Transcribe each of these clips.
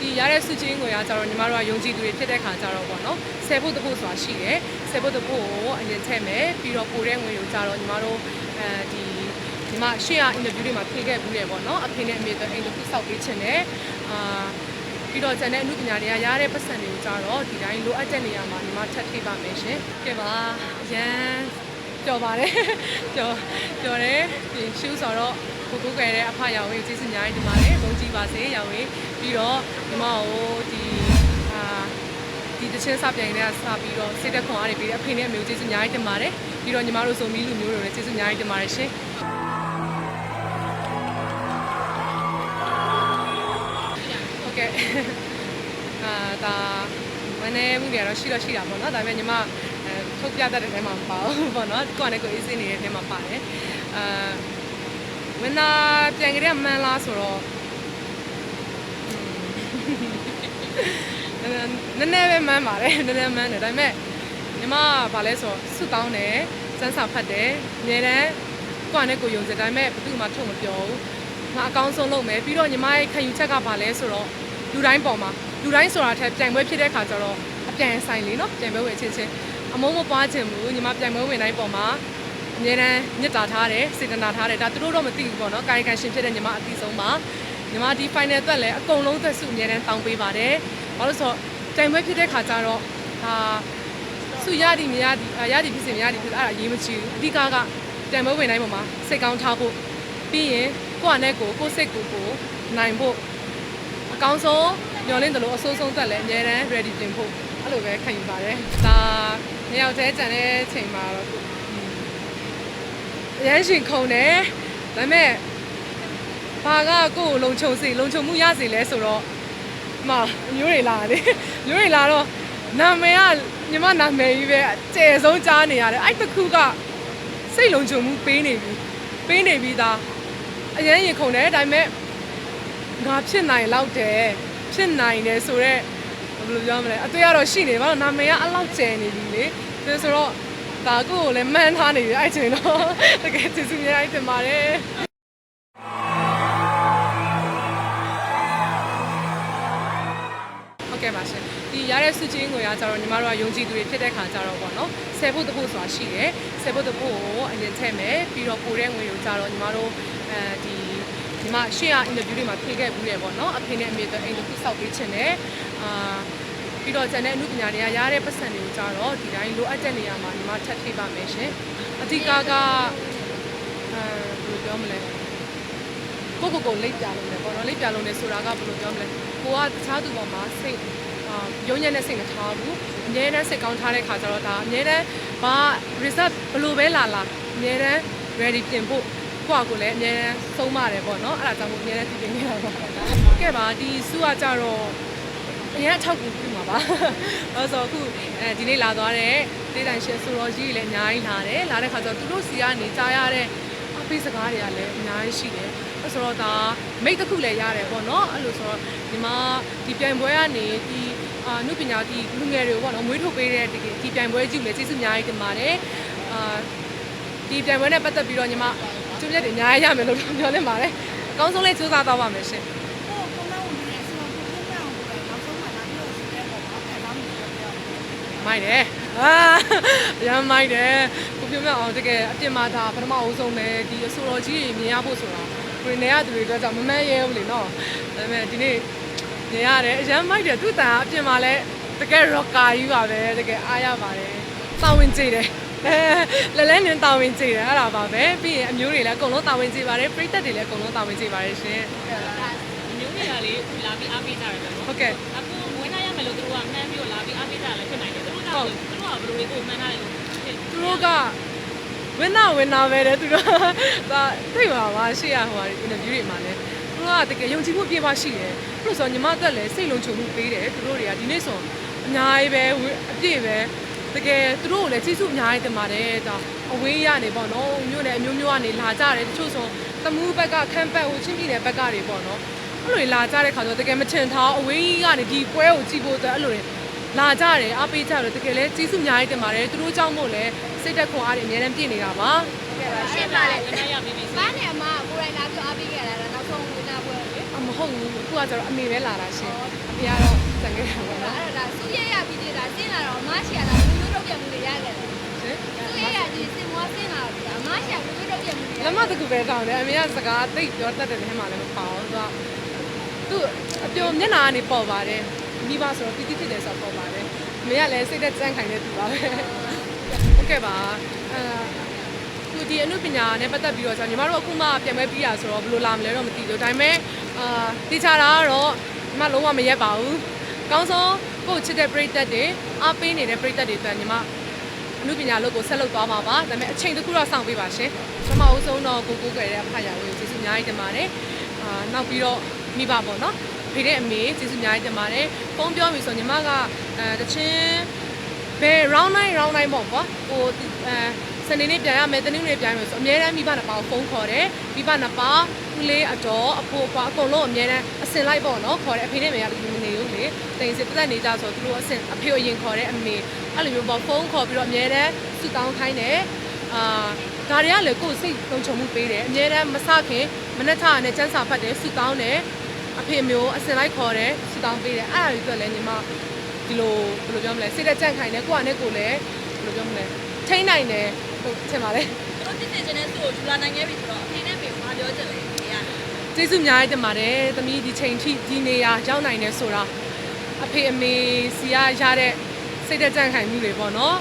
ဒီရတဲ့စုချင်းကိုရကြတော့ညီမတို့ကယုံကြည်သူတွေဖြစ်တဲ့ခါကြတော့ပေါ့နော်10ဖို့တဖို့ဆိုတာရှိတယ်10ဖို့တဖို့ကိုအရင်ထည့်မယ်ပြီးတော့ပိုတဲ့ငွေကိုကြတော့ညီမတို့ဒီမှာရှေ့ကအင်တာဗျူးတွေမှာဖြေခဲ့ဘူးတယ်ပေါ့နော်အဖေနဲ့အမေတို့အိမ်တစ်ခုစောက်ပေးချင်တယ်ပြီးတော့ကျန်တဲ့အမှုပညာတွေကရတဲ့ပတ်စံတွေကိုကြတော့ဒီတိုင်းလိုအပ်တဲ့နေရာမှာညီမထပ်ထိပါမယ်ရှင်ကဲပါရန်ကြော်ပါတယ်ကြော်တယ်ဒီရှူးဆိုတော့ကိုကိုကြဲတဲ့အဖရောင်ဝင်ကျေးဇူးများကြီးတင်ပါတယ်ဘုန်းကြီးပါစေရောင်ဝင်ပြီးတော့ညီမကိုဒီတချင်းစပြိုင်တွေကစပြီးတော့စိတ်သက်ခွန်အားတွေပြီးတဲ့အဖေနဲ့အမေကိုကျေးဇူးများကြီးတင်ပါတယ်ပြီးတော့ညီမတို့ဆိုမီလူမျိုးတွေလည်းကျေးဇူးများကြီးတင်ပါတယ်ရှင်ဟုတ်ကဲ့ဒါမနေ့မှုတွေကတော့ရှိတာပေါ့နော်ဒါပေမဲ့ညီမထုတ်ပြတတ်တဲ့ထဲမှာမပါဘူးပေါ့နော်ကိုကလည်းကိုအေးစင်းနေတဲ့ထဲမှာပါတယ်ဝင်လာပြန်ကြတဲ့မှန်လားဆိုတော့နည်းနည်းပဲမှန်ပါတယ်နည်းနည်းမှန်တယ်ဒါပေမဲ့ညီမကဘာလဲဆိုစွတ်တောင်းတယ်စမ်းစာဖတ်တယ်အများတန်းကိုကလည်းကိုယုံစင်ဒါပေမဲ့ဘယ်သူမှထုတ်မပြောဘူးငါအကောင်းဆုံးလုပ်မယ်ပြီးတော့ညီမရဲ့ခံယူချက်ကဘာလဲဆိုတော့လူတိုင်းပေါ်မှာလူတိုင်းဆိုတာထက်ပြိုင်ပွဲဖြစ်တဲ့ခါကျတော့အပြိုင်ဆိုင်လေးနော်ပြိုင်ပွဲဝင်ချင်းအမုန်းမပွားချင်ဘူးညီမပြိုင်ပွဲဝင်တိုင်းပေါ်မှာအများတန်းမြစ်တာထားတယ်စေတနာထားတယ်ဒါသူတို့တော့မသိဘူးပေါ့နော်ကာယကံရှင်ဖြစ်တဲ့ညီမအသိဆုံးပါညီမဒီ final အတွက်လည်းအကုန်လုံးသက်စုအများတန်းတောင်းပေးပါတယ်ဘာလို့ဆိုတော့ပြိုင်ပွဲဖြစ်တဲ့ခါကျတော့စုရသည်မရသည်ရသည်ဖြစ်စေမရသည်ဖြစ်အဲ့ဒါအရေးမကြီးဘူးအဓိကပြိုင်ပွဲဝင်တိုင်းပေါ်မှာစိတ်ကောင်းထားဖို့ပြီးရင်ကိုယ့်အနေကိုကိုယ်စိတ်ကိုနိုင်ဖို့အကောင်းဆုံးညှော်လင့်တယ်လို့အဆိုးဆုံးသက်လည်းအများတန်း ready ပြင်ဖို့အဲ့လိုပဲခံယူပါတယ်ဒါညောင်သေးကြံတဲ့ချိန်မှာတော့အရန်ရှင်ခုံတယ်ဒါပေမဲ့ဘာကကိုယ်လုံခြုံမှုရစေလဲဆိုတော့မျိုးတွေလာတယ်မျိုးတွေလာတော့နာမည်ကညီမနာမည်ကြီးပဲအကျယ်ဆုံးကြားနေရတယ်အဲ့တခုကစိတ်လုံခြုံမှုပေးနေပြီသားအရန်ရင်ခုန်တယ်ဒါပေမဲ့ငါဖြစ်နိုင်လောက်တယ်ဖြစ်နိုင်တယ်ဆိုတော့ဘယ်လိုပြောမလဲအတွေ့အကြုံရှိနေဘာလို့နာမည်ကအဲ့လောက်ကျယ်နေပြီလေဒါဆိုတော့ဒါကိုလည်းမှန်းထားနေပြီအဲ့ချိန်တော့တကယ်ကျေးဇူးများတင်ပါတယ်ဟုတ်ကဲ့ပါရှင်ဒီရတဲ့စုချင်းကိုရကြတော့ညီမတို့ကယုံကြည်သူတွေဖြစ်တဲ့ခါကြတော့ပေါ့နော်10ဖို့တဖို့ဆိုတာရှိတယ်10ဖို့တဖို့ကိုအရင်ထည့်မယ်ပြီးတော့ပိုတဲ့ငွေကိုကြတော့ညီမတို့ဒီမှာရှေ့ကအင်တာဗျူးတွေမှာဖြေခဲ့ဘူးတယ်ပေါ့နော်အဖေနဲ့အမေတို့အိမ်တစ်ခုစောက်ပေးချင်တယ်ပြီးတော့ကျန်တဲ့အမှုပညာတွေကရတဲ့ပတ်စံတွေကိုကြတော့ဒီတိုင်းလိုအပ်တဲ့နေရာမှာညီမထပ်ထိပါမယ်ရှင်အဓိကဘယ်လိုပြောမလဲကိုလိပ်ပြလုံးတယ်ပေါ့နော်လိပ်ပြလုံးတယ်ဆိုတာကဘယ်လိုပြောမလဲကိုကတခြားသူပေါ်မှာစိတ်ရုံညံ့တဲ့စိတ်မထားဘူးအများတန်းစိတ်ကောင်းထားတဲ့ခါကျတော့ဒါအများတန်းဘာ result ဘယ်လိုပဲလာအများတန်း ready ပြင်ဖို့ကိုလည်းအများတန်းဆုံးမတယ်ပေါ့နော်အဲ့ဒါကြောင့်မို့အများတန်းပြင်နေတာပေါ့ကဲပါဒီစုကကြတော့အရင်အထောက်ကူပြုမှာပါအဲ့ဆိုအခုဒီနေ့လာသွားတဲ့ဒေသရှင်ဆိုတော်ကြီးတွေလည်းအများကြီးလာတဲ့ခါကျတော့သူတို့စီကနေကြားရတဲ့အပေးစကားတွေကလည်းအများကြီးရှိတယ်အဲ့ဆိုတော့ဒါမိတ်တစ်ခုလည်းရတယ်ပေါ့နော်အဲ့လိုဆိုတော့ဒီမှာဒီပြိုင်ပွဲကနေဒီနုပညာဒီလူငယ်တွေကိုပေါ့နော်မွေးထုတ်ပေးတဲ့ဒီပြိုင်ပွဲကြီးလည်းကျေးဇူးအများကြီးတင်ပါတယ်ဒီပြိုင်ပွဲနဲ့ပတ်သက်ပြီးတော့ညီမကျွတ်ရက်တွေအများကြီးရမယ်လို့ပြောနေပါတယ်အကောင်းဆုံးလေးစူးစမ်းသွားပါမယ်ရှင်မိုက်တယ်ရမ်းမိုက်တယ်ကိုပြမြောက်အောင်တကယ်အပြင်မှာဒါပထမအဦးဆုံးပဲဒီအဆိုတော်ကြီးတွေမြင်ရဖို့ဆိုတာကိုနေရသူတွေအတွက်ကြောင့်မမှန်ရဲဘူးလေနော်ဒါပေမဲ့ဒီနေ့မြင်ရတယ်အရမ်းမိုက်တယ်သူ့တန်အပြင်မှာလည်းတကယ် rocker ကြီးပါပဲတကယ်အားရပါတယ်တာဝန်ကျေတယ်လဲနင်းတာဝန်ကျေတယ်အဲ့ဒါပါပဲပြီးရင်အမျိုးတွေလည်းအကုန်လုံးတာဝန်ကျေပါတယ်ပြိသက်တွေလည်းအကုန်လုံးတာဝန်ကျေပါတယ်ရှင်အမျိုးတွေကလေလာပြီးအားပေးကြတယ်နော်ဟုတ်ကဲ့အခုမွေးနိုင်ရမယ်လို့သူတို့ကမှန်းပြီးတော့လာပြီးအားပေးကြတယ်လည်းဖြစ်နိုင်တယ်သူတို့ကဘယ်လိုလေးကိုမှန်းထားတယ်လို့သူတို့ကဝင်နာပဲတဲ့သူတို့ဒါသိပါပါရှေ့ရဟိုအင်တာဗျူးတွေမှာလည်းသူတို့ကတကယ်ယုံကြည်မှုပြည့်ပါရှိတယ်သူတို့ဆိုညီမတက်လည်းစိတ်လုံးချုံမှုပေးတယ်သူတို့တွေကဒီနေ့ဆိုအများကြီးပဲအပြည့်ပဲတကယ်သူတို့ကိုလည်းကျေးဇူးအများကြီးတင်ပါတယ်ဒါအဝေးရနေပေါ့နော်မြို့နယ်အမျိုးမျိုးကနေလာကြတယ်တချို့ဆိုသမူးဘက်ကခမ်းပတ်ဟိုချင်းပြည်နယ်ဘက်ကတွေပေါ့နော်အဲ့လိုလာကြတဲ့ခါကျတော့တကယ်မထင်ထားအဝေးကနေဒီပွဲကိုကြည့်ဖို့အတွက်အဲ့လိုလာကြတယ်အားပေးကြတယ်တကယ်လည်းကျေးဇူးအများကြီးတင်ပါတယ်သူတို့ကြောင့်မို့လဲစိတ်သက်ခွန်အားတွေအများနဲ့ပြည့်နေတာပါဟုတ်ကဲ့ပါရှင်းပါလေနည်းနည်းရပြီးပြီဘာနဲ့အမကိုရိုင်းလာပြီးအားပေးခဲ့ရတာနောက်ဆုံးဝင်လာပွဲလေမဟ ဟုတ်ဘူးအခုကကျတော့အမေပဲလာတာရှင်အဖေကတော့တန်ခဲ့တာပေါ့နော် အဲ့ဒါဆူရဲရပြီးသေးတာစင်းလာတော့အမရှိရတာလူမျိုးတော့ပြန်မှုတွေရခဲ့တယ် ရှင် ဆူရဲရဒီစင်မွားစင်းလာတော့အမရှိရလူမျိုးတော့ပြန်မှုတွေ လက်မတကူပဲတောင်းတယ်အမေကစကားသိပြောတတ်တယ်ထဲမှာလည်းမပေါ့သူအပြုံမျက်နှာကနေပေါ်ပါတယ်မိဘဆိုတော့တိတိဖြစ်တယ်ဆိုတော့ပေါ်ပါတယ်အမေကလည်းစိတ်သက်ကြမ်းခိုင်နေသူပါပဲဟုတ်ကဲ့ပါခုဒီအမှုပညာနဲ့ပတ်သက်ပြီးတော့ညီမတို့အခုမှပြန်ပွဲပြီးရဆိုတော့ဘယ်လိုလာမလဲတော့မသိဘူးဒါပေမဲ့တေချာတာကတော့ညီမလုံးဝမရက်ပါဘူးကောင်းဆုံးကိုချစ်တဲ့ပရိသတ်တွေအားပေးနေတဲ့ပရိသတ်တွေအတွက်ညီမအမှုပညာလုပ်ကိုဆက်လုပ်သွားမှာပါဒါပေမဲ့အချိန်တစ်ခုတော့စောင့်ပေးပါရှင်ပထမဦးဆုံးတော့ကိုကိုကြွယ်တဲ့အဖရာကိုကျေးဇူးအများကြီးတင်ပါတယ်နောက်ပြီးတော့မိဘပေါ့နော်ဖေတဲ့အမေကျေးဇူးအများကြီးတင်ပါတယ်ဖုန်းပြောပြီဆိုညီမကတချင်းဘယ် round 9ပေါ့ကွာဟိုစနေနေ့ပြန်ရမယ်တနင်္ဂနွေပြန်ရမယ်ဆိုအများတန်းမိဘနှစ်ပါးကိုဖုန်းခေါ်တယ်မိဘနှစ်ပါးဦးလေးအတော်အဖိုးအဖွားအကုန်လုံးအများတန်းအစင်လိုက်ပေါ့နော်ခေါ်တယ်အဖေနဲ့မေကလည်းမနေဘူးလေတိမ်စစ်ပတ်သက်နေကြဆိုသူတို့အစင်အဖေကိုရင်ခေါ်တယ်အမေအဲ့လိုမျိုးပေါ့ဖုန်းခေါ်ပြီးတော့အများတန်းစုတောင်းခိုင်းတယ်ဒါတွေကလည်းကိုယ်စိတ်လုံခြုံမှုပေးတယ်အများတန်းမစခင်မနေ့ကနဲ့စန်းစာဖတ်တယ်စုတောင်းတယ်အဖေမျိုးအစင်လိုက်ခေါ်တယ်စုတောင်းပေးတယ်အဲ့ဒါတွေအတွက်လည်းညီမဒီလိုဘယ်လိုပြောမလဲစိတ်သက်ကြံ့ခိုင်တယ်ကိုယ့်အနေကိုလည်းဘယ်လိုပြောမလဲထိန်းနိုင်တယ်ဟုတ်ထင်ပါလေတို့တည်တည်ချင်းတဲ့သူ့ကိုယူလာနိုင်ခဲ့ပြီဆိုတော့အဖေနဲ့မေကိုမပြောချင်လေရကျေးဇူးအများကြီးတင်ပါတယ်သမီးဒီချိန်ထိဒီနေရာရောက်နိုင်တယ်ဆိုတာအဖေအမေစီရရတဲ့စိတ်သက်ကြံ့ခိုင်မှုတွေပေါ့နော်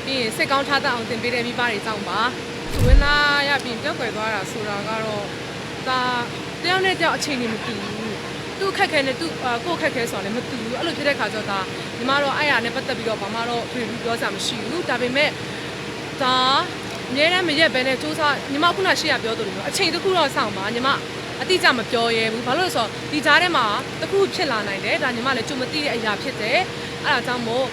ပြီးရင်စိတ်ကောင်းထားတတ်အောင်သင်ပေးတဲ့မိဘတွေကြောင့်ပါဝင်လာရပြီးပြောက်ွယ်သွားတာဆိုတာကတော့ဒါတယောက်နဲ့တယောက်အချိန်ကြီးမတူဘူးသူ့ခက်ခဲနဲ့သူ့ကိုယ့်ခက်ခဲဆိုတာလည်းမတူဘူးအဲ့လိုဖြစ်တဲ့ခါကျတော့ဒါညီမတို့အဲ့ရနဲ့ပတ်သက်ပြီးတော့ဘာမှတော့ဖြေပြီးပြောစရာမရှိဘူးဒါပေမဲ့ဒါအများနဲ့မရက်ပဲနဲ့စူးစမ်းညီမခုနရှေ့ကပြောသလိုမျိုးအချိန်တစ်ခုတော့စောင့်ပါညီမအတိအကျမပြောရဲဘူးဘာလို့လဲဆိုတော့ဒီကြားထဲမှာတစ်ခုဖြစ်လာနိုင်တယ်ဒါညီမလည်းကြုံမသိတဲ့အရာဖြစ်တယ်အဲ့ဒါကြောင့်မို့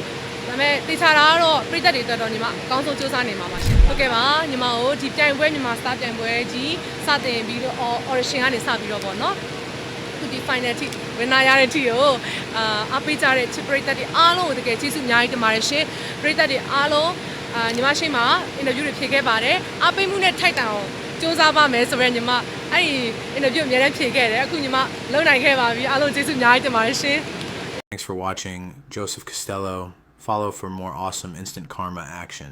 ဒါပေမဲ့တေချာတာကတော့ပြည်သက်တွေတော်တော်ညီမအကောင်းဆုံးစူးစမ်းနေမှာပါရှင်ဟုတ်ကဲ့ပါညီမကိုဒီပြိုင်ပွဲညီမစတာပြိုင်ပွဲကြီးစတင်ပြီးတော့ audition ကနေစပြီးတော့ပေါ့နော်ဒီ final ထိဝင်လာရတဲ့ထိကိုအားပေးကြတဲ့ချစ်ပရိသတ်တွေအားလုံးကိုတကယ်ကျေးဇူးအများကြီးတင်ပါတယ်ရှင်ပရိသတ်တွေအားလုံးညီမရှိမှာ interview တွေဖြေခဲ့ပါတယ်အားပေးမှုနဲ့ထိုက်တန်အောင်စူးစမ်းပါမယ်ဆိုရင်ညီမအဲ့ဒီ interview အများနဲ့ဖြေခဲ့တယ်အခုညီမလုံနိုင်ခဲ့ပါပြီအားလုံးကျေးဇူးအများကြီးတင်ပါတယ်ရှင် Thanks for watching. Joseph Costello. Follow for more awesome instant karma action.